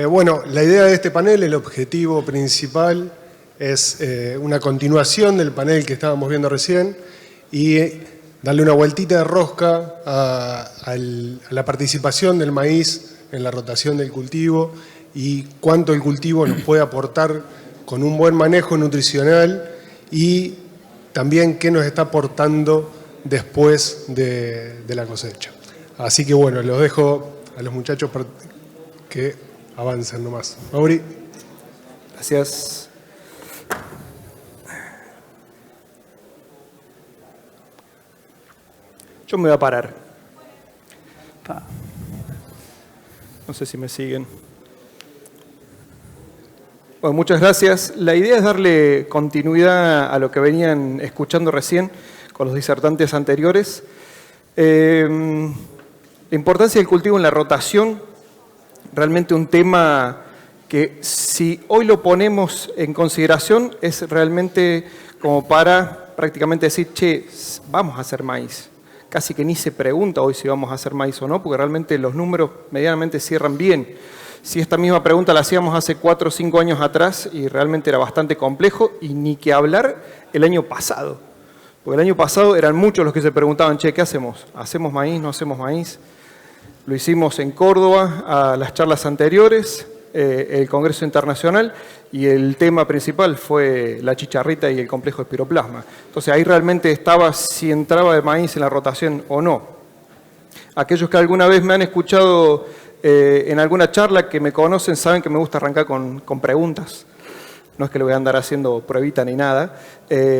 Bueno, la idea de este panel, el objetivo principal es una continuación del panel que estábamos viendo recién y darle una vueltita de rosca a la participación del maíz en la rotación del cultivo y cuánto el cultivo nos puede aportar con un buen manejo nutricional y también qué nos está aportando después de la cosecha. Así que bueno, los dejo a los muchachos que avancen nomás. Mauri. Gracias. Yo me voy a parar. No sé si me siguen. Bueno, muchas gracias. La idea es darle continuidad a lo que venían escuchando recién con los disertantes anteriores. La importancia del cultivo en la rotación, realmente un tema que si hoy lo ponemos en consideración es realmente como para prácticamente decir, che, vamos a hacer maíz. Casi que ni se pregunta hoy si vamos a hacer maíz o no, porque realmente los números medianamente cierran bien. Si esta misma pregunta la hacíamos hace 4 o 5 años atrás y realmente era bastante complejo, y ni que hablar el año pasado. Porque el año pasado eran muchos los que se preguntaban, che, ¿qué hacemos? ¿Hacemos maíz? ¿No hacemos maíz? Lo hicimos en Córdoba a las charlas anteriores, el Congreso Internacional, y el tema principal fue la chicharrita y el complejo espiroplasma. Entonces ahí realmente estaba si entraba el maíz en la rotación o no. Aquellos que alguna vez me han escuchado en alguna charla, que me conocen, saben que me gusta arrancar con preguntas. No es que le voy a andar haciendo pruebita ni nada,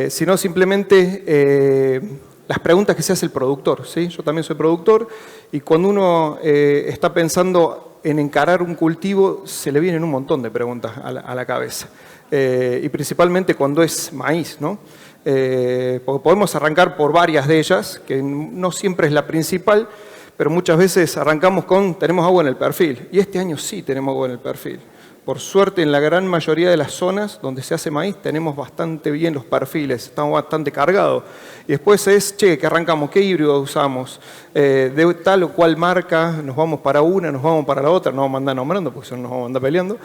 sino simplemente las preguntas que se hace el productor, ¿sí? Yo también soy productor y cuando uno está pensando en encarar un cultivo, se le vienen un montón de preguntas a la cabeza. Y principalmente cuando es maíz, ¿no? Porque podemos arrancar por varias de ellas, que no siempre es la principal, pero muchas veces arrancamos con, tenemos agua en el perfil. Y este año sí tenemos agua en el perfil. Por suerte, en la gran mayoría de las zonas donde se hace maíz tenemos bastante bien los perfiles, estamos bastante cargados. Y después es, che, ¿qué arrancamos? ¿Qué híbrido usamos? De tal o cual marca, nos vamos para una, nos vamos para la otra, no vamos a andar nombrando porque si no nos vamos a andar peleando.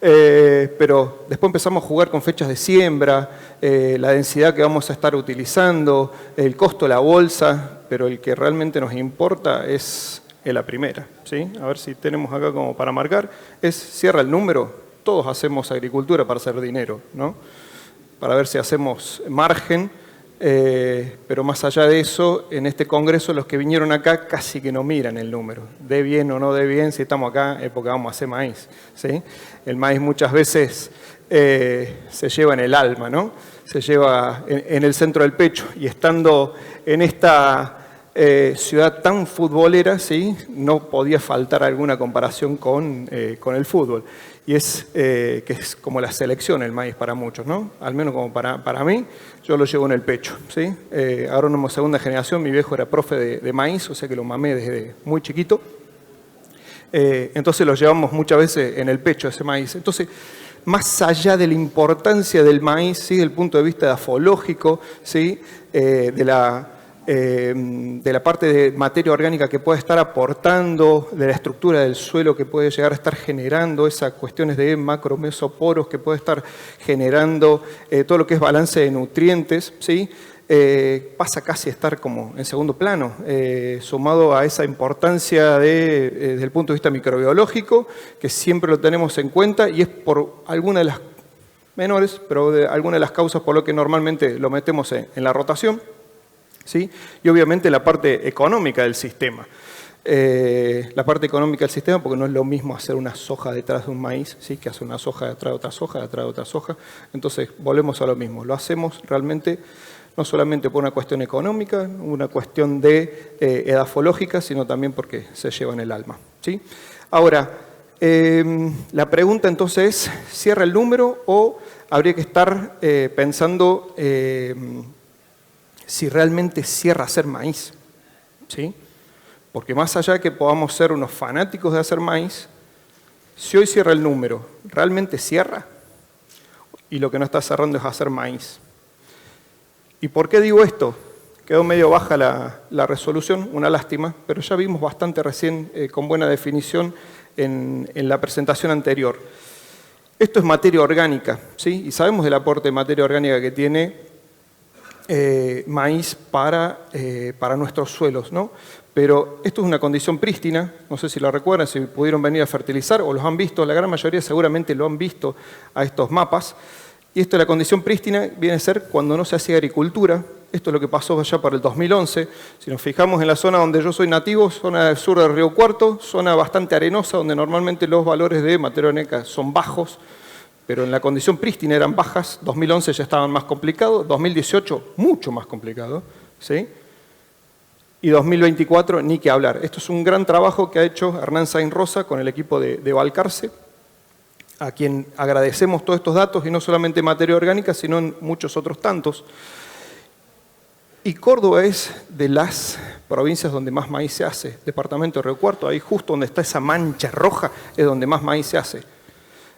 Pero después empezamos a jugar con fechas de siembra, la densidad que vamos a estar utilizando, el costo de la bolsa, pero el que realmente nos importa es la primera, ¿sí? A ver si tenemos acá como para marcar. Cierra el número. Todos hacemos agricultura para hacer dinero, ¿no? Para ver si hacemos margen. Pero más allá de eso, en este congreso los que vinieron acá casi que no miran el número. De bien o no de bien, si estamos acá es porque vamos a hacer maíz, ¿sí? El maíz muchas veces se lleva en el alma, ¿no? Se lleva en el centro del pecho. Y estando en esta ciudad tan futbolera, ¿sí? No podía faltar alguna comparación con el fútbol. Y que es como la selección el maíz para muchos, ¿no? Al menos como para mí, yo lo llevo en el pecho, ¿sí? Agrónomo segunda generación, mi viejo era profe de maíz, o sea que lo mamé desde muy chiquito. Entonces lo llevamos muchas veces en el pecho ese maíz. Entonces, más allá de la importancia del maíz, ¿sí? Desde el punto de vista edafológico, ¿sí? De la parte de materia orgánica que puede estar aportando, de la estructura del suelo que puede llegar a estar generando, esas cuestiones de macromesoporos que puede estar generando, todo lo que es balance de nutrientes, ¿sí? Pasa casi a estar como en segundo plano, sumado a esa importancia desde el punto de vista microbiológico, que siempre lo tenemos en cuenta y es por alguna de las menores, pero de alguna de las causas por lo que normalmente lo metemos en la rotación. ¿Sí? Y obviamente la parte económica del sistema. La parte económica del sistema, porque no es lo mismo hacer una soja detrás de un maíz, ¿sí? Que hacer una soja detrás de otra soja, detrás de otra soja. Entonces, volvemos a lo mismo. Lo hacemos realmente no solamente por una cuestión económica, una cuestión de edafológica, sino también porque se lleva en el alma, ¿sí? Ahora, la pregunta entonces es, ¿cierra el número o habría que estar pensando si realmente cierra hacer maíz, ¿sí? Porque más allá de que podamos ser unos fanáticos de hacer maíz, si hoy cierra el número, ¿realmente cierra? Y lo que no está cerrando es hacer maíz. ¿Y por qué digo esto? Quedó medio baja la resolución, una lástima, pero ya vimos bastante recién, con buena definición, en la presentación anterior. Esto es materia orgánica, ¿sí? Y sabemos del aporte de materia orgánica que tiene maíz para nuestros suelos, ¿no? Pero esto es una condición prístina, no sé si lo recuerdan, si pudieron venir a fertilizar o los han visto, la gran mayoría seguramente lo han visto a estos mapas. Y esto de la condición prístina viene a ser cuando no se hace agricultura. Esto es lo que pasó allá para el 2011. Si nos fijamos en la zona donde yo soy nativo, zona del sur del Río Cuarto, zona bastante arenosa, donde normalmente los valores de materia orgánica son bajos, pero en la condición prístina eran bajas. 2011 ya estaban más complicados, 2018 mucho más complicado, ¿sí? Y 2024 ni que hablar. Esto es un gran trabajo que ha hecho Hernán Sainz Rosa con el equipo de Balcarce, a quien agradecemos todos estos datos, y no solamente en materia orgánica, sino en muchos otros tantos. Y Córdoba es de las provincias donde más maíz se hace. Departamento de Río Cuarto, ahí justo donde está esa mancha roja, es donde más maíz se hace.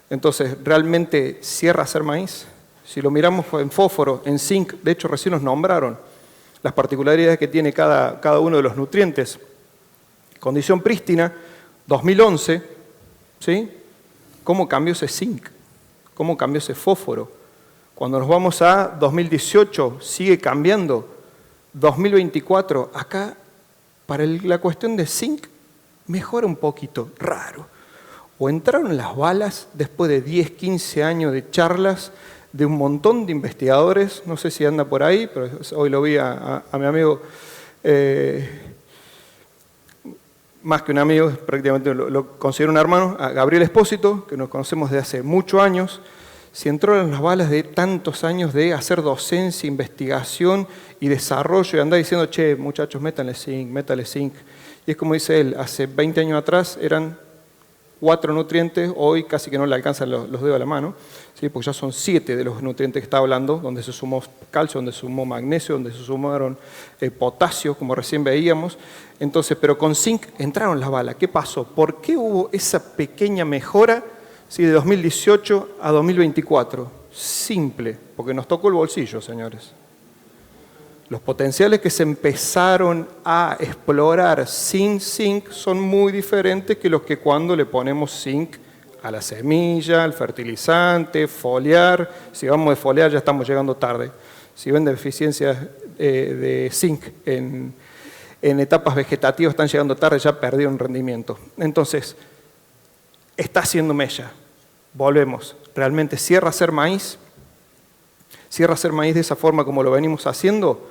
Entonces, ¿realmente cierra hacer maíz? Si lo miramos en fósforo, en zinc, de hecho recién nos nombraron las particularidades que tiene cada uno de los nutrientes. Condición prístina, 2011, ¿sí? ¿Cómo cambió ese zinc? ¿Cómo cambió ese fósforo? Cuando nos vamos a 2018, sigue cambiando. 2024, acá, para la cuestión de zinc, mejora un poquito, raro. O entraron las balas después de 10, 15 años de charlas de un montón de investigadores, no sé si anda por ahí, pero hoy lo vi a mi amigo, más que un amigo, prácticamente lo considero un hermano, a Gabriel Espósito, que nos conocemos desde hace muchos años. Si entró en las balas de tantos años de hacer docencia, investigación y desarrollo, y andar diciendo, che, muchachos, métanle zinc. Y es como dice él, hace 20 años atrás eran 4 nutrientes, hoy casi que no le alcanzan los dedos a la mano, ¿sí? Porque ya son 7 de los nutrientes que está hablando, donde se sumó calcio, donde se sumó magnesio, donde se sumaron potasio, como recién veíamos. Entonces, pero con zinc entraron las balas. ¿Qué pasó? ¿Por qué hubo esa pequeña mejora, ¿sí, de 2018 a 2024? Simple, porque nos tocó el bolsillo, señores. Los potenciales que se empezaron a explorar sin zinc son muy diferentes que los que cuando le ponemos zinc a la semilla, al fertilizante, foliar. Si vamos de foliar ya estamos llegando tarde. Si ven deficiencias de zinc en etapas vegetativas están llegando tarde, ya perdieron rendimiento. Entonces, está haciendo mella. Volvemos. ¿Realmente cierra hacer maíz? ¿Cierra hacer maíz de esa forma como lo venimos haciendo?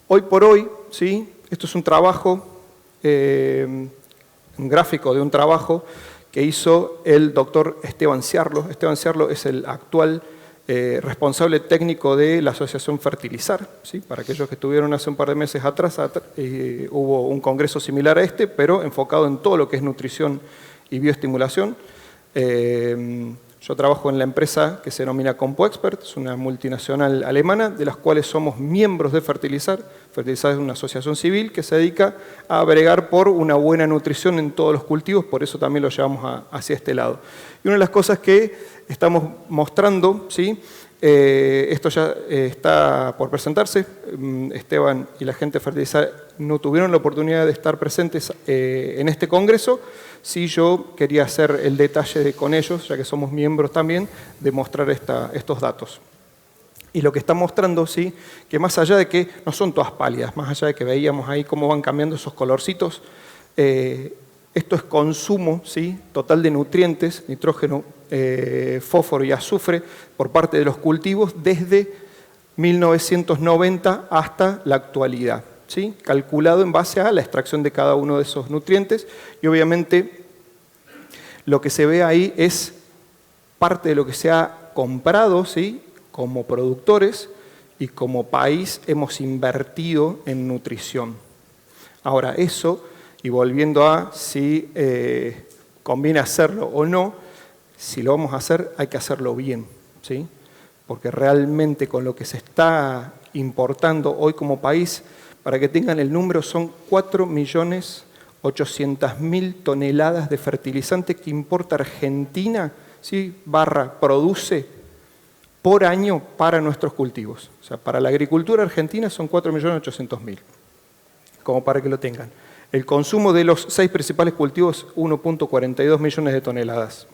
Hoy por hoy, ¿sí? Esto es un trabajo, un gráfico de un trabajo que hizo el doctor Esteban Ciarlo. Esteban Ciarlo es el actual responsable técnico de la Asociación Fertilizar, ¿sí? Para aquellos que estuvieron hace un par de meses atrás, hubo un congreso similar a este, pero enfocado en todo lo que es nutrición y bioestimulación. Yo trabajo en la empresa que se denomina CompoExpert, es una multinacional alemana, de las cuales somos miembros de Fertilizar. Fertilizar es una asociación civil que se dedica a bregar por una buena nutrición en todos los cultivos, por eso también lo llevamos hacia este lado. Y una de las cosas que estamos mostrando, ¿sí? Esto ya está por presentarse. Esteban y la gente de Fertilizar no tuvieron la oportunidad de estar presentes en este congreso. Sí, yo quería hacer el detalle con ellos, ya que somos miembros también, de mostrar estos datos. Y lo que está mostrando, sí, que más allá de que no son todas pálidas, más allá de que veíamos ahí cómo van cambiando esos colorcitos, esto es consumo, ¿sí? Total de nutrientes, nitrógeno, fósforo y azufre por parte de los cultivos desde 1990 hasta la actualidad, ¿sí? Calculado en base a la extracción de cada uno de esos nutrientes, y obviamente lo que se ve ahí es parte de lo que se ha comprado, ¿sí? Como productores y como país hemos invertido en nutrición. Ahora eso, y volviendo a si conviene hacerlo o no, si lo vamos a hacer hay que hacerlo bien, ¿sí? Porque realmente con lo que se está importando hoy como país, para que tengan el número, son 4.800.000 toneladas de fertilizante que importa Argentina, ¿sí? Produce por año para nuestros cultivos. O sea, para la agricultura argentina son 4.800.000, como para que lo tengan. El consumo de los 6 principales cultivos, 1.42 millones de toneladas.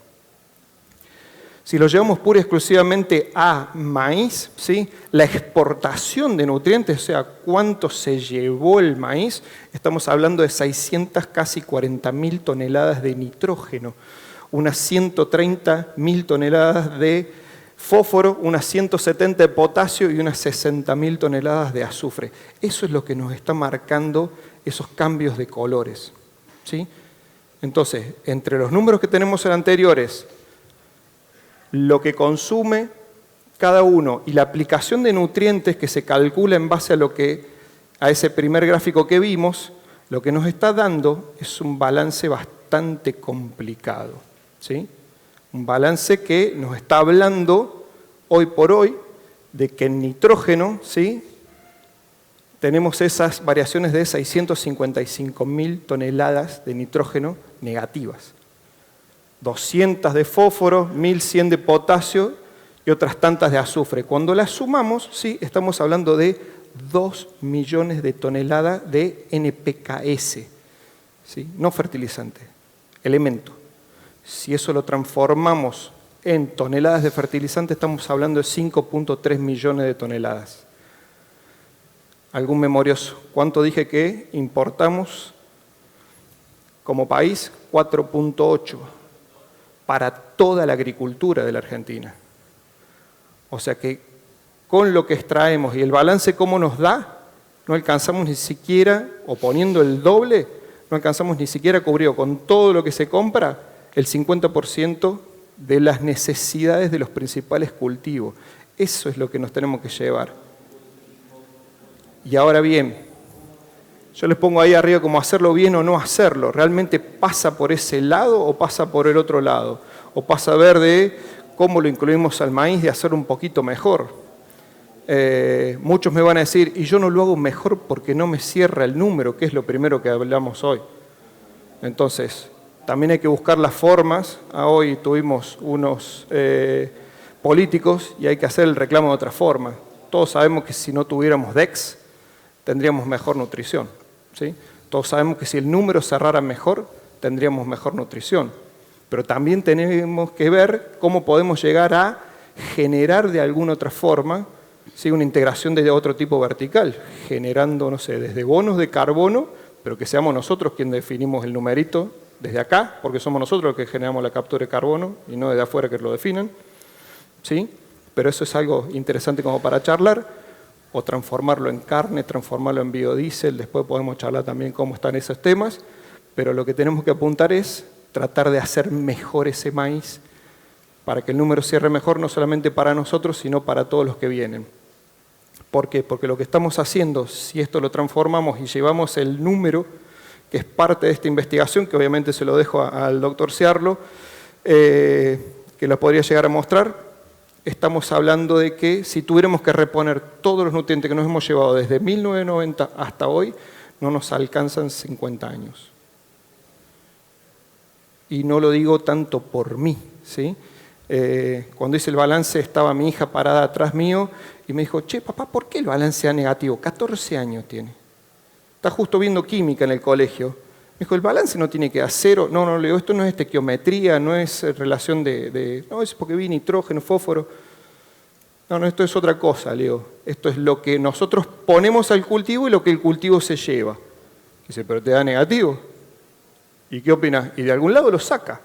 Si lo llevamos pura y exclusivamente a maíz, ¿sí? La exportación de nutrientes, o sea, cuánto se llevó el maíz, estamos hablando de 600, casi 40.000 toneladas de nitrógeno, unas 130.000 toneladas de fósforo, unas 170 de potasio y unas 60.000 toneladas de azufre. Eso es lo que nos está marcando esos cambios de colores, ¿sí? Entonces, entre los números que tenemos en anteriores, lo que consume cada uno y la aplicación de nutrientes que se calcula en base a ese primer gráfico que vimos, lo que nos está dando es un balance bastante complicado, ¿sí? Un balance que nos está hablando hoy por hoy de que en nitrógeno, ¿sí? Tenemos esas variaciones de 655.000 toneladas de nitrógeno negativas. 200 de fósforo, 1.100 de potasio y otras tantas de azufre. Cuando las sumamos, sí, estamos hablando de 2 millones de toneladas de NPKS, ¿sí? No fertilizante, elemento. Si eso lo transformamos en toneladas de fertilizante, estamos hablando de 5.3 millones de toneladas. ¿Algún memorioso? ¿Cuánto dije que importamos como país? 4.8 para toda la agricultura de la Argentina. O sea que con lo que extraemos y el balance cómo nos da, no alcanzamos ni siquiera, o poniendo el doble, no alcanzamos ni siquiera a cubrir con todo lo que se compra el 50% de las necesidades de los principales cultivos. Eso es lo que nos tenemos que llevar. Y ahora bien, yo les pongo ahí arriba como hacerlo bien o no hacerlo. ¿Realmente pasa por ese lado o pasa por el otro lado? O pasa a ver de cómo lo incluimos al maíz, de hacer un poquito mejor. Muchos me van a decir, y yo no lo hago mejor porque no me cierra el número, que es lo primero que hablamos hoy. Entonces, también hay que buscar las formas. Hoy tuvimos unos políticos y hay que hacer el reclamo de otra forma. Todos sabemos que si no tuviéramos DEX, tendríamos mejor nutrición, ¿sí? Todos sabemos que si el número cerrara mejor, tendríamos mejor nutrición. Pero también tenemos que ver cómo podemos llegar a generar de alguna otra forma, ¿sí? Una integración de otro tipo vertical, generando, no sé, desde bonos de carbono, pero que seamos nosotros quienes definimos el numerito desde acá, porque somos nosotros los que generamos la captura de carbono y no desde afuera que lo definan, ¿sí? Pero eso es algo interesante como para charlar. O transformarlo en carne, transformarlo en biodiesel, después podemos charlar también cómo están esos temas, pero lo que tenemos que apuntar es tratar de hacer mejor ese maíz para que el número cierre mejor, no solamente para nosotros, sino para todos los que vienen. ¿Por qué? Porque lo que estamos haciendo, si esto lo transformamos y llevamos el número, que es parte de esta investigación, que obviamente se lo dejo al doctor Ciarlo, que lo podría llegar a mostrar. Estamos hablando de que si tuviéramos que reponer todos los nutrientes que nos hemos llevado desde 1990 hasta hoy, no nos alcanzan 50 años. Y no lo digo tanto por mí, ¿sí? Cuando hice el balance estaba mi hija parada atrás mío y me dijo, che, papá, ¿por qué el balance da negativo? 14 años tiene. Está justo viendo química en el colegio. Me dijo, el balance no tiene que dar cero. No, le digo, esto no es estequiometría, no es relación no, es porque vi nitrógeno, fósforo. No, esto es otra cosa, le digo. Esto es lo que nosotros ponemos al cultivo y lo que el cultivo se lleva. Dice, pero te da negativo. ¿Y qué opinas? Y de algún lado lo saca.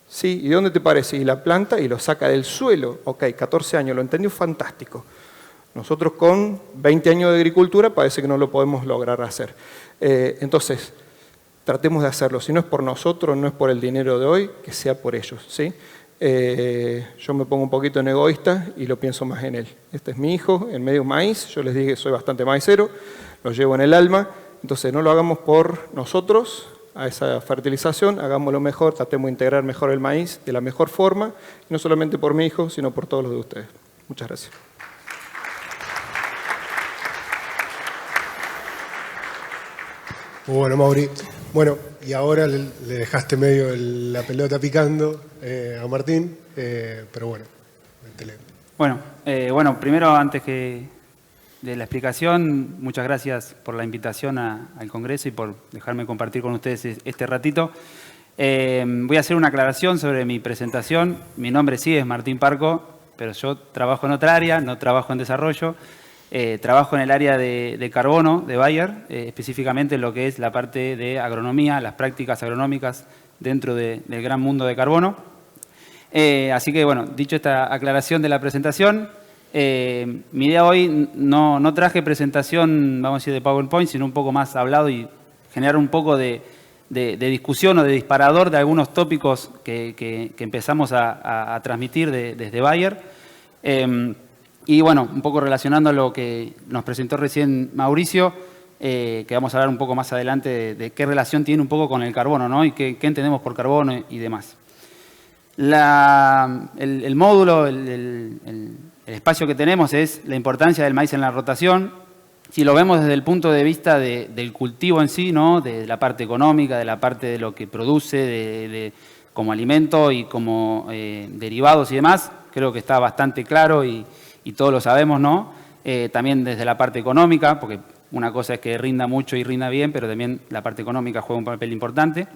Sí, ¿y dónde te parece? Y la planta y lo saca del suelo. Ok, 14 años, lo entendió, fantástico. Nosotros con 20 años de agricultura parece que no lo podemos lograr hacer. Entonces, tratemos de hacerlo. Si no es por nosotros, no es por el dinero de hoy, que sea por ellos, ¿sí? Yo me pongo un poquito en egoísta y lo pienso más en él. Este es mi hijo, en medio maíz. Yo les dije que soy bastante maicero, lo llevo en el alma. Entonces, no lo hagamos por nosotros, a esa fertilización, hagámoslo mejor, tratemos de integrar mejor el maíz de la mejor forma, y no solamente por mi hijo, sino por todos los de ustedes. Muchas gracias. Bueno, Mauri. Bueno, y ahora le dejaste medio la pelota picando a Martín, pero bueno, métele. Bueno, primero antes que de la explicación. Muchas gracias por la invitación al Congreso y por dejarme compartir con ustedes este ratito. Voy a hacer una aclaración sobre mi presentación. Mi nombre sí es Martín Parco, pero yo trabajo en otra área, no trabajo en desarrollo. Trabajo en el área de carbono de Bayer, específicamente en lo que es la parte de agronomía, las prácticas agronómicas dentro del gran mundo de carbono. Así que, bueno, dicho esta aclaración de la presentación, mi idea hoy no traje presentación, vamos a decir, de PowerPoint, sino un poco más hablado y generar un poco de discusión o de disparador de algunos tópicos que empezamos a transmitir desde Bayer. Y bueno, un poco relacionando a lo que nos presentó recién Mauricio, que vamos a hablar un poco más adelante de qué relación tiene un poco con el carbono, ¿no? Y qué entendemos por carbono y demás. El módulo, el espacio que tenemos es la importancia del maíz en la rotación. Si lo vemos desde el punto de vista del cultivo en sí, ¿no? De la parte económica, de la parte de lo que produce como alimento y como derivados y demás, creo que está bastante claro y todos lo sabemos, ¿no? También desde la parte económica, porque una cosa es que rinda mucho y rinda bien, pero también la parte económica juega un papel importante.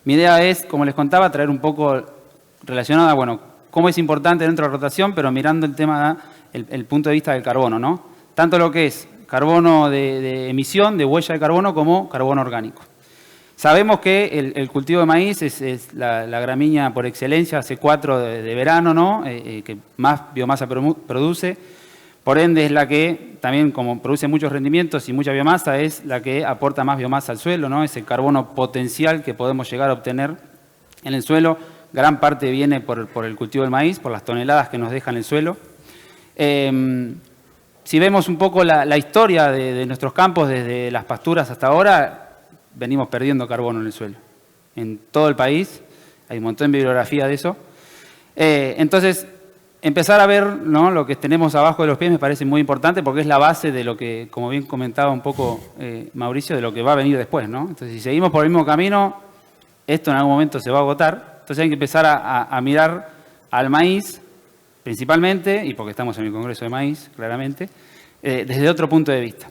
Mi idea es, como les contaba, traer un poco relacionada, bueno, cómo es importante dentro de la rotación, pero mirando el tema, el punto de vista del carbono, ¿no? Tanto lo que es carbono de emisión, de huella de carbono, como carbono orgánico. Sabemos que el cultivo de maíz es la gramínea por excelencia, C4 de verano, ¿no? Que más biomasa produce. Por ende, es la que también, como produce muchos rendimientos y mucha biomasa, es la que aporta más biomasa al suelo, ¿no? Ese carbono potencial que podemos llegar a obtener en el suelo. Gran parte viene por el cultivo del maíz, por las toneladas que nos deja en el suelo. Si vemos un poco la historia de nuestros campos, desde las pasturas hasta ahora, venimos perdiendo carbono en el suelo. En todo el país, hay un montón de bibliografía de eso. Entonces, empezar a ver, ¿no? Lo que tenemos abajo de los pies me parece muy importante porque es la base de lo que, como bien comentaba un poco Mauricio, de lo que va a venir después, ¿no? Entonces, si seguimos por el mismo camino, esto en algún momento se va a agotar. Entonces hay que empezar a mirar al maíz, principalmente, y porque estamos en el Congreso de Maíz, claramente, desde otro punto de vista.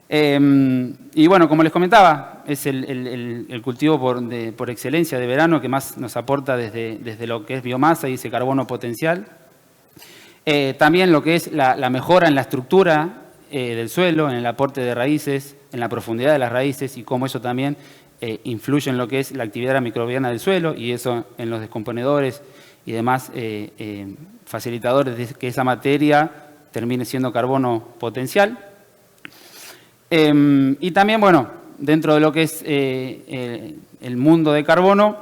Y bueno, como les comentaba, es el cultivo por excelencia de verano que más nos aporta desde lo que es biomasa y ese carbono potencial. También lo que es la mejora en la estructura del suelo, en el aporte de raíces, en la profundidad de las raíces y cómo eso también influye en lo que es la actividad microbiana del suelo y eso en los descomponedores y demás facilitadores de que esa materia termine siendo carbono potencial. Y también, bueno, dentro de lo que es el mundo de carbono,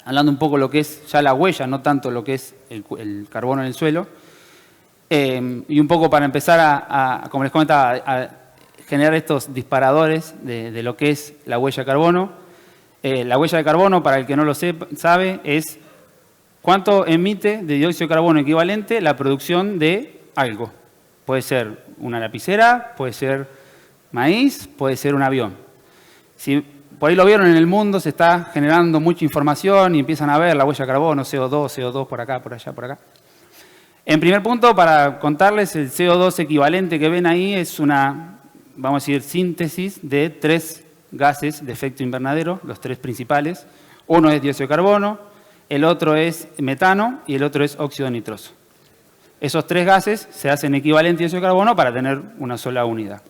hablando un poco de lo que es ya la huella, no tanto lo que es el carbono en el suelo, y un poco para empezar como les comentaba, a generar estos disparadores de lo que es la huella de carbono. La huella de carbono, para el que no lo sabe, es cuánto emite de dióxido de carbono equivalente la producción de algo. Puede ser una lapicera, puede ser maíz, puede ser un avión. Si por ahí lo vieron en el mundo, se está generando mucha información y empiezan a ver la huella de carbono, CO2 por acá, por allá, por acá. En primer punto, para contarles, el CO2 equivalente que ven ahí es una, vamos a decir, síntesis de 3 gases de efecto invernadero, los 3 principales. Uno es dióxido de carbono, el otro es metano y el otro es óxido nitroso. Esos 3 gases se hacen equivalente a dióxido de carbono para tener una sola unidad.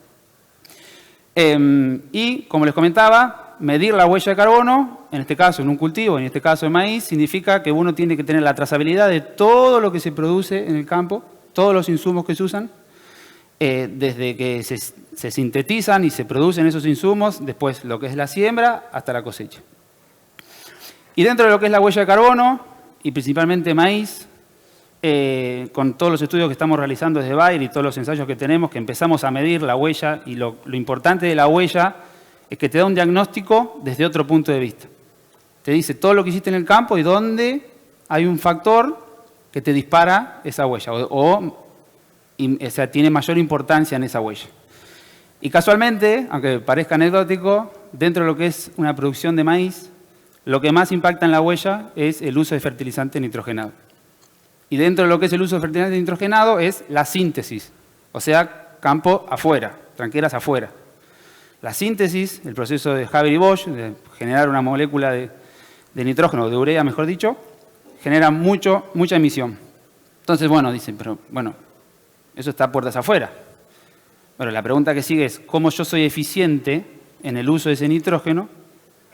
Y, como les comentaba, medir la huella de carbono, en este caso en un cultivo, en este caso en maíz, significa que uno tiene que tener la trazabilidad de todo lo que se produce en el campo, todos los insumos que se usan, desde que se sintetizan y se producen esos insumos, después lo que es la siembra, hasta la cosecha. Y dentro de lo que es la huella de carbono, y principalmente maíz, con todos los estudios que estamos realizando desde Bayer y todos los ensayos que tenemos, que empezamos a medir la huella, y lo importante de la huella es que te da un diagnóstico desde otro punto de vista. Te dice todo lo que hiciste en el campo y dónde hay un factor que te dispara esa huella, o sea, tiene mayor importancia en esa huella. Y casualmente, aunque parezca anecdótico, dentro de lo que es una producción de maíz, lo que más impacta en la huella es el uso de fertilizante nitrogenado. Y dentro de lo que es el uso de fertilizante nitrogenado es la síntesis, o sea, campo afuera, tranqueras afuera. La síntesis, el proceso de Haber y Bosch, de generar una molécula de nitrógeno, de urea, mejor dicho, genera mucha emisión. Entonces, bueno, dicen, pero bueno, eso está puertas afuera. Bueno, la pregunta que sigue es, ¿cómo yo soy eficiente en el uso de ese nitrógeno?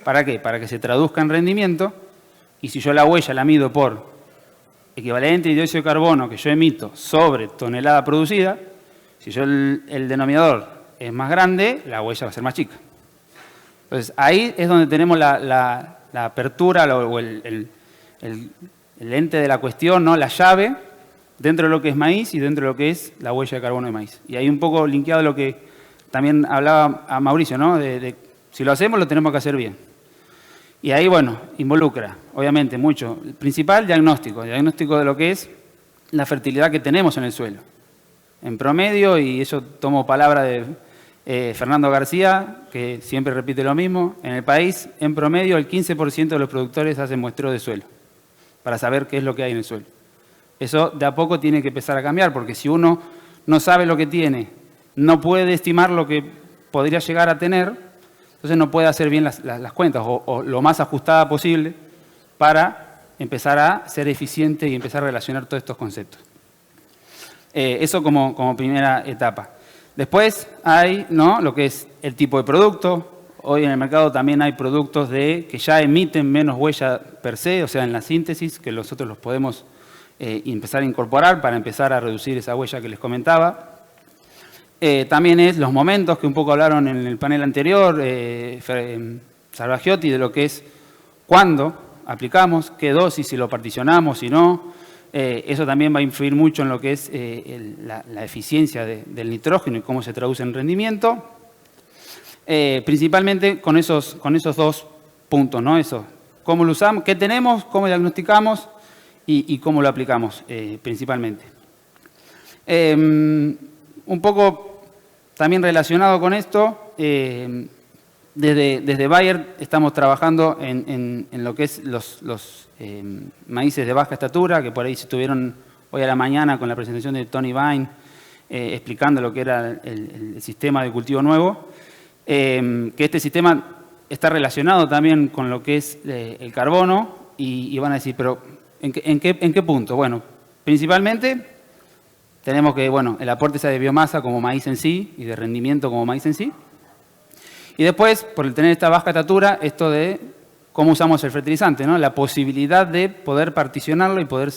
¿Para qué? Para que se traduzca en rendimiento, y si yo la huella la mido por equivalente de dióxido de carbono que yo emito sobre tonelada producida, si yo el denominador es más grande, la huella va a ser más chica. Entonces, ahí es donde tenemos la apertura o el ente de la cuestión, ¿no? La llave dentro de lo que es maíz y dentro de lo que es la huella de carbono de maíz. Y ahí un poco linkeado a lo que también hablaba a Mauricio, ¿no? De si lo hacemos, lo tenemos que hacer bien. Y ahí, bueno, involucra, obviamente, mucho. El principal, diagnóstico de lo que es la fertilidad que tenemos en el suelo. En promedio, y eso tomo palabra de Fernando García, que siempre repite lo mismo, en el país, en promedio, el 15% de los productores hacen muestreo de suelo, para saber qué es lo que hay en el suelo. Eso de a poco tiene que empezar a cambiar, porque si uno no sabe lo que tiene, no puede estimar lo que podría llegar a tener, entonces no puede hacer bien las cuentas o lo más ajustada posible para empezar a ser eficiente y empezar a relacionar todos estos conceptos. Eso como primera etapa. Después hay, ¿no?, lo que es el tipo de producto. Hoy en el mercado también hay productos que ya emiten menos huella per se, o sea, en la síntesis, que nosotros los podemos empezar a incorporar para empezar a reducir esa huella que les comentaba. También es los momentos que un poco hablaron en el panel anterior, Salvagiotti, de lo que es cuándo aplicamos, qué dosis, si lo particionamos, si no. Eso también va a influir mucho en lo que es la eficiencia del nitrógeno y cómo se traduce en rendimiento. Principalmente con esos dos puntos, ¿no? Eso, cómo lo usamos, qué tenemos, cómo diagnosticamos y cómo lo aplicamos principalmente. Un poco también relacionado con esto, desde Bayer estamos trabajando en lo que es los maíces de baja estatura, que por ahí se estuvieron hoy a la mañana con la presentación de Tony Vine, explicando lo que era el sistema de cultivo nuevo, que este sistema está relacionado también con lo que es el carbono, y van a decir, pero ¿en qué punto? Bueno, principalmente tenemos que, bueno, el aporte sea de biomasa como maíz en sí y de rendimiento como maíz en sí. Y después, por el tener esta baja estatura, esto de cómo usamos el fertilizante, ¿no? La posibilidad de poder particionarlo y poder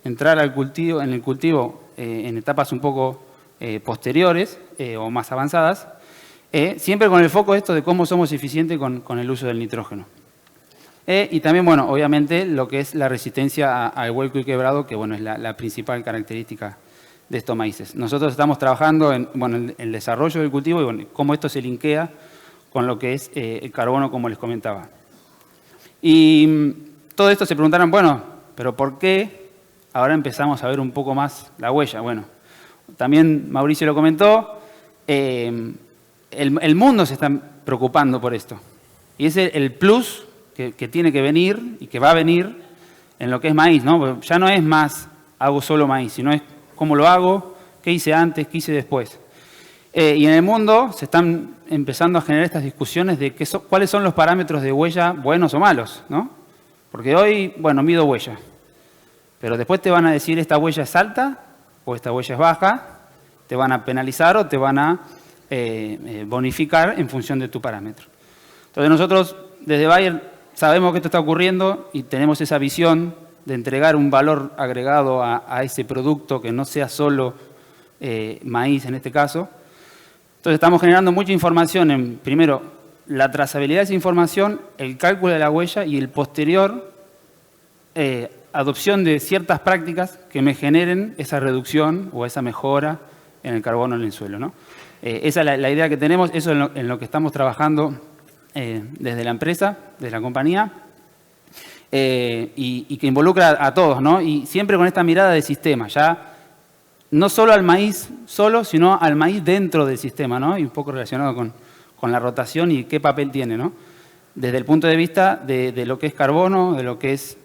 entrar al cultivo, en el cultivo en etapas un poco posteriores o más avanzadas, siempre con el foco esto de cómo somos eficientes con el uso del nitrógeno. Y también, bueno, obviamente lo que es la resistencia al hueco y quebrado, que bueno, es la principal característica de estos maíces. Nosotros estamos trabajando en el desarrollo del cultivo y bueno, cómo esto se linkea con lo que es el carbono, como les comentaba. Y todo esto se preguntaron, bueno, pero ¿por qué ahora empezamos a ver un poco más la huella? Bueno, también Mauricio lo comentó, el mundo se está preocupando por esto. Y es el plus que tiene que venir y que va a venir en lo que es maíz, ¿no? Ya no es más hago solo maíz, sino es cómo lo hago, qué hice antes, qué hice después. Y en el mundo se están empezando a generar estas discusiones de cuáles son los parámetros de huella buenos o malos, ¿no? Porque hoy, bueno, mido huella, pero después te van a decir esta huella es alta o esta huella es baja, te van a penalizar o te van a bonificar en función de tu parámetro. Entonces nosotros desde Bayer sabemos que esto está ocurriendo y tenemos esa visión de entregar un valor agregado a ese producto que no sea solo maíz en este caso. Entonces estamos generando mucha información en, primero, la trazabilidad de esa información, el cálculo de la huella y el posterior adopción de ciertas prácticas que me generen esa reducción o esa mejora en el carbono en el suelo, ¿no? Esa es la idea que tenemos, eso es en lo que estamos trabajando desde la empresa, desde la compañía, y que involucra a todos, ¿no? Y siempre con esta mirada de sistema, ya no solo al maíz solo, sino al maíz dentro del sistema, ¿no? Y un poco relacionado con la rotación y qué papel tiene, ¿no? Desde el punto de vista de lo que es carbono, de lo que es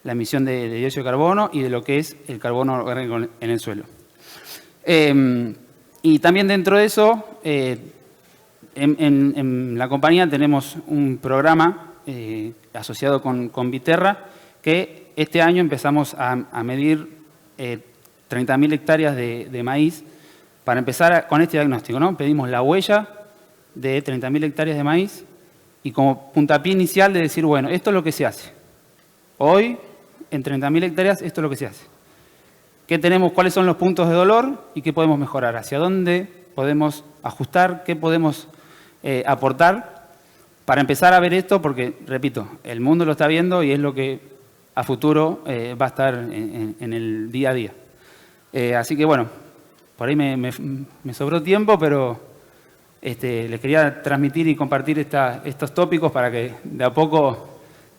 la emisión de dióxido de carbono y de lo que es el carbono orgánico en el suelo. Y también dentro de eso, en la compañía tenemos un programa asociado con Viterra, que este año empezamos a medir 30.000 hectáreas de maíz para empezar con este diagnóstico, ¿no? Pedimos la huella de 30.000 hectáreas de maíz y como puntapié inicial de decir, bueno, esto es lo que se hace. Hoy, en 30.000 hectáreas, esto es lo que se hace. ¿Qué tenemos? ¿Cuáles son los puntos de dolor y qué podemos mejorar? ¿Hacia dónde podemos ajustar? ¿Qué podemos aportar para empezar a ver esto? Porque, repito, el mundo lo está viendo y es lo que a futuro va a estar en el día a día. Así que, bueno, por ahí me sobró tiempo, pero les quería transmitir y compartir estos tópicos para que de a poco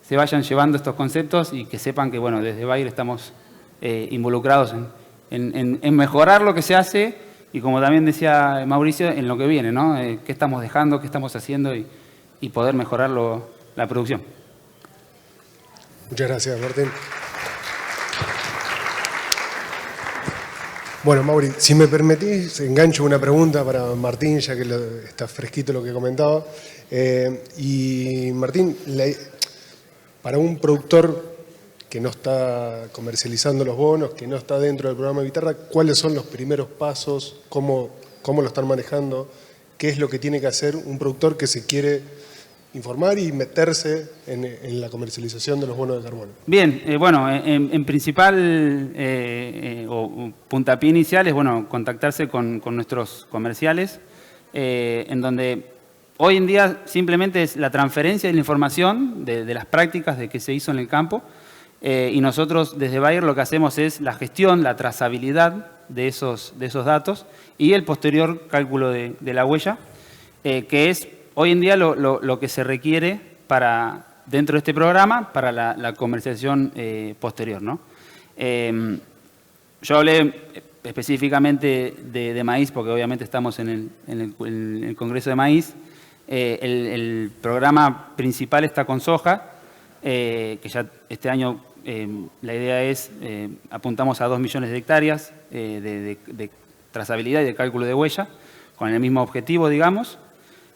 se vayan llevando estos conceptos y que sepan que, bueno, desde Bayer estamos involucrados en mejorar lo que se hace y, como también decía Mauricio, en lo que viene, ¿no? Qué estamos dejando, qué estamos haciendo y poder mejorar la producción. Muchas gracias, Martín. Bueno, Mauri, si me permitís, engancho una pregunta para Martín, ya que está fresquito lo que comentaba. Y Martín, para un productor que no está comercializando los bonos, que no está dentro del programa de Viterra, ¿cuáles son los primeros pasos? ¿Cómo lo están manejando? ¿Qué es lo que tiene que hacer un productor que se quiere informar y meterse en la comercialización de los bonos de carbono? Bien, bueno, en principal o puntapié inicial es, bueno, contactarse con nuestros comerciales, en donde hoy en día simplemente es la transferencia de la información de las prácticas de que se hizo en el campo, y nosotros desde Bayer lo que hacemos es la gestión, la trazabilidad de esos datos y el posterior cálculo de la huella, que es hoy en día lo que se requiere dentro de este programa para la comercialización posterior, ¿no? Yo hablé específicamente de maíz porque obviamente estamos en el Congreso de Maíz. El programa principal está con soja, que ya este año la idea es, apuntamos a 2 millones de hectáreas de trazabilidad y de cálculo de huella, con el mismo objetivo, digamos.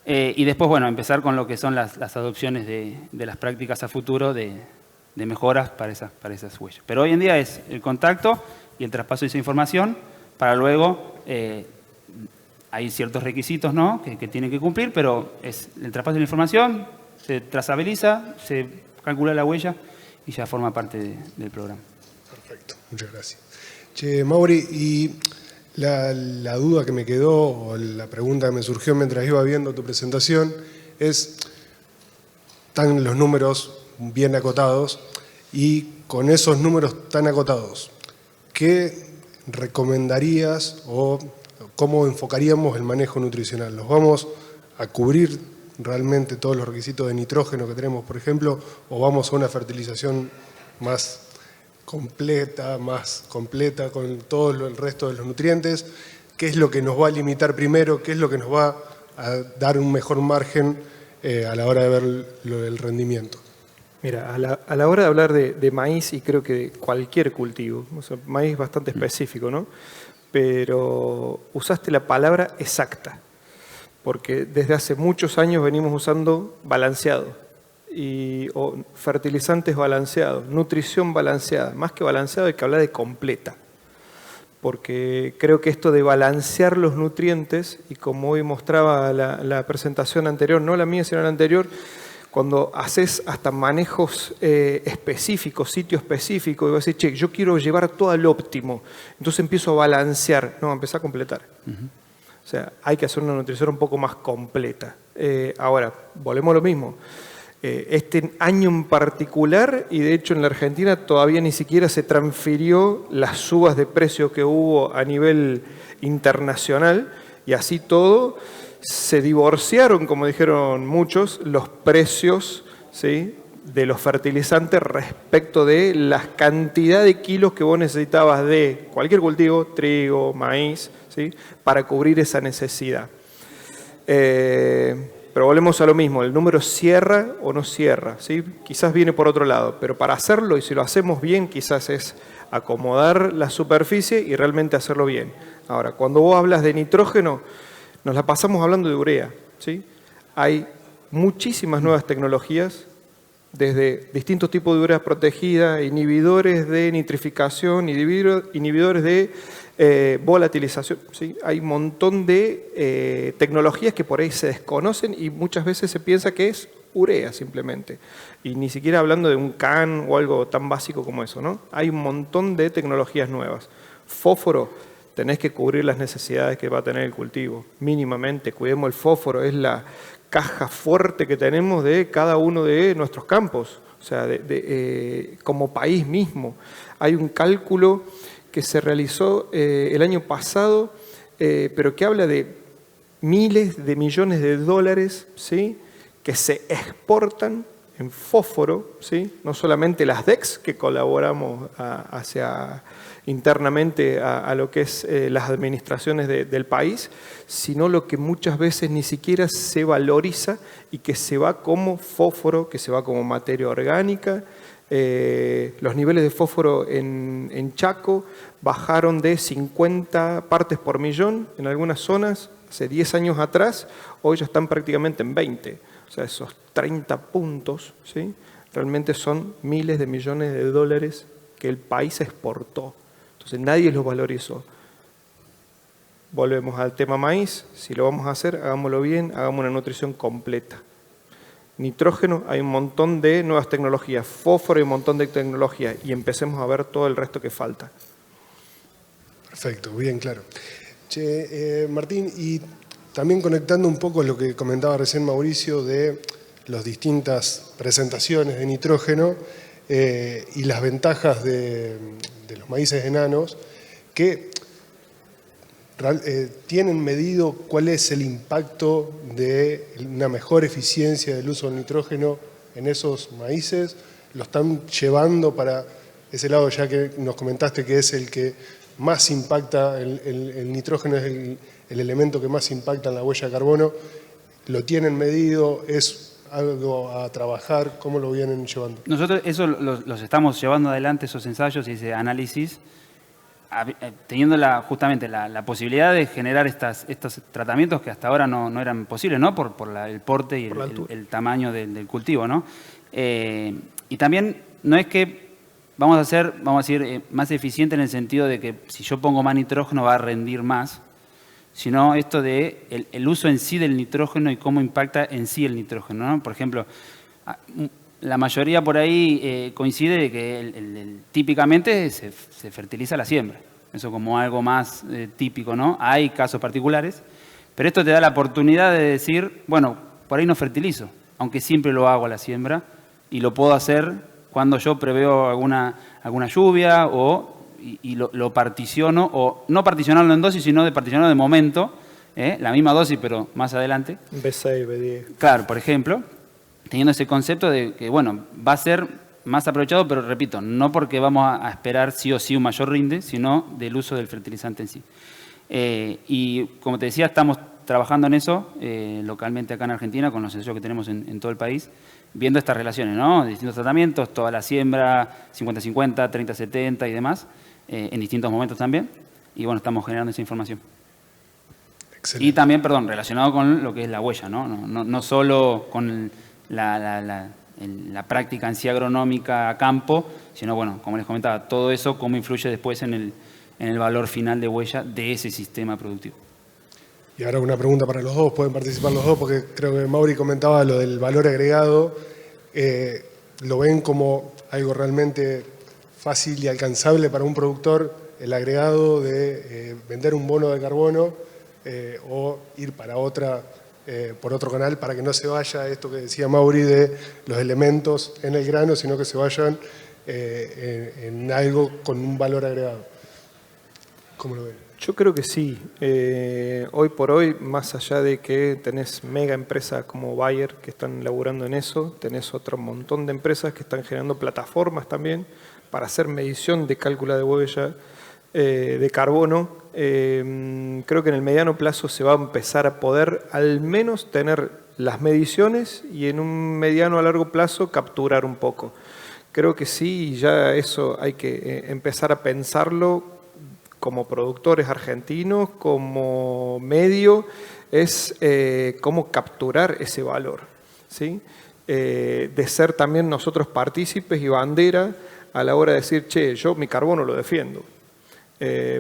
Y después, bueno, empezar con lo que son las adopciones de las prácticas a futuro de mejoras para esas huellas. Pero hoy en día es el contacto y el traspaso de esa información para luego, hay ciertos requisitos, ¿no?, que tienen que cumplir, pero es el traspaso de la información, se trazabiliza, se calcula la huella y ya forma parte del programa. Perfecto, muchas gracias. Che, Mauri, y la duda que me quedó, o la pregunta que me surgió mientras iba viendo tu presentación, están los números bien acotados, y con esos números tan acotados, ¿qué recomendarías o cómo enfocaríamos el manejo nutricional? ¿Los vamos a cubrir realmente todos los requisitos de nitrógeno que tenemos, por ejemplo, o vamos a una fertilización más completa con todo el resto de los nutrientes? ¿Qué es lo que nos va a limitar primero? ¿Qué es lo que nos va a dar un mejor margen a la hora de ver el rendimiento? Mira, a la hora de hablar de maíz, y creo que de cualquier cultivo, o sea, maíz es bastante específico, ¿no? Pero usaste la palabra exacta, porque desde hace muchos años venimos usando balanceado, o fertilizantes balanceados, nutrición balanceada. Más que balanceado hay que hablar de completa, porque creo que esto de balancear los nutrientes, y como hoy mostraba la presentación anterior, no la mía sino la anterior, cuando haces hasta manejos específicos, sitio específico, y vas a decir, che, yo quiero llevar todo al óptimo, entonces empiezo a balancear, no, empezar a completar. O sea, hay que hacer una nutrición un poco más completa. Ahora, volvemos a lo mismo. Este año en particular, y de hecho en la Argentina todavía ni siquiera se transfirió las subas de precio que hubo a nivel internacional, y así todo se divorciaron, como dijeron muchos, los precios, ¿sí?, de los fertilizantes respecto de la cantidad de kilos que vos necesitabas de cualquier cultivo, trigo, maíz, ¿sí?, para cubrir esa necesidad. Pero volvemos a lo mismo, el número cierra o no cierra, ¿sí? Quizás viene por otro lado, pero para hacerlo, y si lo hacemos bien, quizás es acomodar la superficie y realmente hacerlo bien. Ahora, cuando vos hablas de nitrógeno, nos la pasamos hablando de urea, ¿sí? Hay muchísimas nuevas tecnologías, desde distintos tipos de urea protegida, inhibidores de nitrificación, inhibidores de volatilización, ¿sí? Hay un montón de tecnologías que por ahí se desconocen y muchas veces se piensa que es urea simplemente. Y ni siquiera hablando de un CAN o algo tan básico como eso, ¿no? Hay un montón de tecnologías nuevas. Fósforo, tenés que cubrir las necesidades que va a tener el cultivo, mínimamente. Cuidemos el fósforo, es la caja fuerte que tenemos de cada uno de nuestros campos, o sea, como país mismo. Hay un cálculo que se realizó el año pasado, pero que habla de miles de millones de dólares, ¿sí?, que se exportan en fósforo, ¿sí?, no solamente las DEX, que colaboramos internamente a lo que es las administraciones del país, sino lo que muchas veces ni siquiera se valoriza y que se va como fósforo, que se va como materia orgánica. Los niveles de fósforo en Chaco bajaron de 50 partes por millón en algunas zonas hace 10 años atrás, hoy ya están prácticamente en 20. O sea, esos 30 puntos, ¿sí?, realmente son miles de millones de dólares que el país exportó. Entonces nadie los valorizó. Volvemos al tema maíz. Si lo vamos a hacer, hagámoslo bien, hagamos una nutrición completa. Nitrógeno, hay un montón de nuevas tecnologías. Fósforo, hay un montón de tecnologías. Y empecemos a ver todo el resto que falta. Perfecto, bien claro. Che, Martín, y también conectando un poco lo que comentaba recién Mauricio de las distintas presentaciones de nitrógeno y las ventajas de los maíces enanos, que tienen medido cuál es el impacto de una mejor eficiencia del uso del nitrógeno en esos maíces. Lo están llevando para ese lado, ya que nos comentaste que es el que más impacta, el nitrógeno es el elemento que más impacta en la huella de carbono. ¿Lo tienen medido? ¿Es algo a trabajar? ¿Cómo lo vienen llevando? Nosotros eso los estamos llevando adelante, esos ensayos y ese análisis, teniendo justamente la posibilidad de generar estos tratamientos que hasta ahora no eran posibles, ¿no? Por el porte y el tamaño del cultivo, ¿no? Y también no es que vamos a decir, más eficiente en el sentido de que si yo pongo más nitrógeno va a rendir más, sino esto de el uso en sí del nitrógeno y cómo impacta en sí el nitrógeno, ¿no? Por ejemplo, la mayoría por ahí coincide de que típicamente se fertiliza la siembra. Eso como algo más típico, ¿no? Hay casos particulares, pero esto te da la oportunidad de decir, bueno, por ahí no fertilizo, aunque siempre lo hago a la siembra y lo puedo hacer cuando yo preveo alguna lluvia y lo particiono, o no particionarlo en dosis, sino de particionarlo de momento, la misma dosis, pero más adelante. B6, B10. Claro, por ejemplo, teniendo ese concepto de que, bueno, va a ser más aprovechado, pero repito, no porque vamos a esperar sí o sí un mayor rinde, sino del uso del fertilizante en sí. Y como te decía, estamos trabajando en eso localmente acá en Argentina, con los ensayos que tenemos en todo el país, viendo estas relaciones, ¿no? Distintos tratamientos, toda la siembra, 50-50, 30-70 y demás, en distintos momentos también. Y bueno, estamos generando esa información. Excelente. Y también, relacionado con lo que es la huella, ¿no? No solo con la práctica en sí agronómica a campo, sino, bueno, como les comentaba, todo eso, cómo influye después en el valor final de huella de ese sistema productivo. Y ahora una pregunta para los dos, pueden participar los dos, porque creo que Mauri comentaba lo del valor agregado. ¿Lo ven como algo realmente fácil y alcanzable para un productor, el agregado de vender un bono de carbono o ir para por otro canal para que no se vaya esto que decía Mauri de los elementos en el grano, sino que se vayan en algo con un valor agregado? ¿Cómo lo ven? Yo creo que sí. Hoy por hoy, más allá de que tenés mega empresas como Bayer que están laburando en eso, tenés otro montón de empresas que están generando plataformas también para hacer medición de cálculo de huella de carbono. Creo que en el mediano plazo se va a empezar a poder al menos tener las mediciones y en un mediano a largo plazo capturar un poco. Creo que sí, ya eso hay que empezar a pensarlo como productores argentinos, como medio, es cómo capturar ese valor, ¿sí? De ser también nosotros partícipes y bandera a la hora de decir, che, yo mi carbono lo defiendo.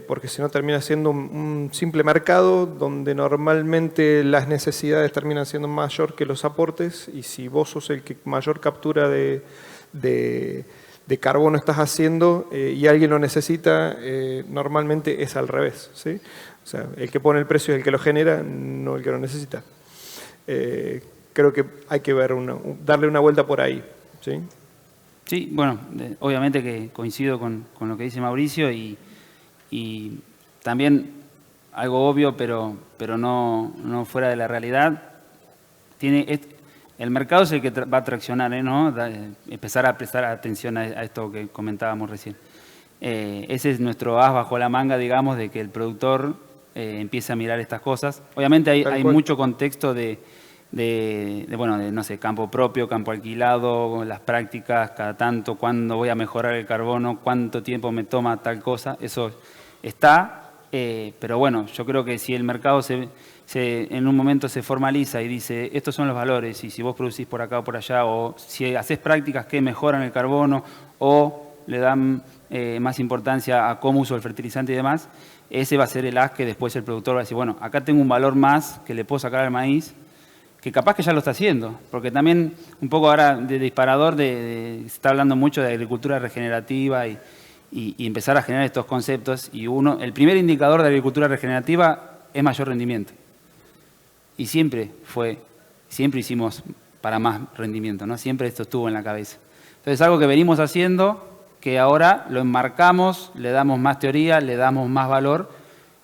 Porque si no termina siendo un simple mercado donde normalmente las necesidades terminan siendo mayor que los aportes, y si vos sos el que mayor captura de carbono estás haciendo y alguien lo necesita, normalmente es al revés, ¿sí? O sea, el que pone el precio es el que lo genera, no el que lo necesita. Creo que hay que ver darle una vuelta por ahí, ¿sí? Sí, bueno, obviamente que coincido con lo que dice Mauricio y también algo obvio, pero no fuera de la realidad. El mercado es el que va a traccionar, ¿no? Empezar a prestar atención a esto que comentábamos recién. Ese es nuestro as bajo la manga, digamos, de que el productor empiece a mirar estas cosas. Obviamente hay mucho contexto de no sé, campo propio, campo alquilado, las prácticas, cada tanto, cuándo voy a mejorar el carbono, cuánto tiempo me toma tal cosa, eso está, pero bueno, yo creo que si el mercado en un momento se formaliza y dice, estos son los valores, y si vos producís por acá o por allá, o si haces prácticas que mejoran el carbono, o le dan más importancia a cómo uso el fertilizante y demás, ese va a ser el as que después el productor va a decir, bueno, acá tengo un valor más que le puedo sacar al maíz, que capaz que ya lo está haciendo, porque también un poco ahora de disparador, se está hablando mucho de agricultura regenerativa y empezar a generar estos conceptos, y el primer indicador de agricultura regenerativa es mayor rendimiento. Y siempre hicimos para más rendimiento, ¿no? Siempre esto estuvo en la cabeza. Entonces, algo que venimos haciendo, que ahora lo enmarcamos, le damos más teoría, le damos más valor,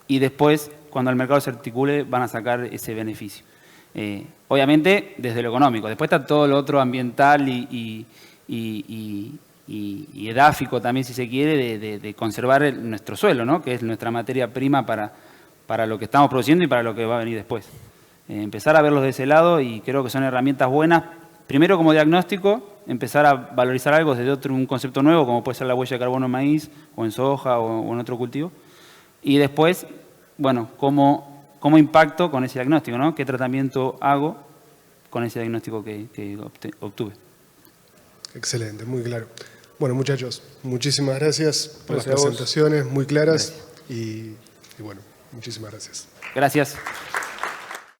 y después, cuando el mercado se articule, van a sacar ese beneficio. Obviamente desde lo económico. Después está todo lo otro ambiental y edáfico también, si se quiere, de conservar nuestro suelo, ¿no? Que es nuestra materia prima para lo que estamos produciendo y para lo que va a venir después. Empezar a verlos de ese lado, y creo que son herramientas buenas. Primero como diagnóstico, empezar a valorizar algo desde un concepto nuevo, como puede ser la huella de carbono en maíz, o en soja, o en otro cultivo. Y después, bueno, ¿cómo impacto con ese diagnóstico, ¿no? ¿Qué tratamiento hago con ese diagnóstico que obtuve? Excelente, muy claro. Bueno, muchachos, muchísimas gracias por las presentaciones muy claras y bueno, muchísimas gracias. Gracias.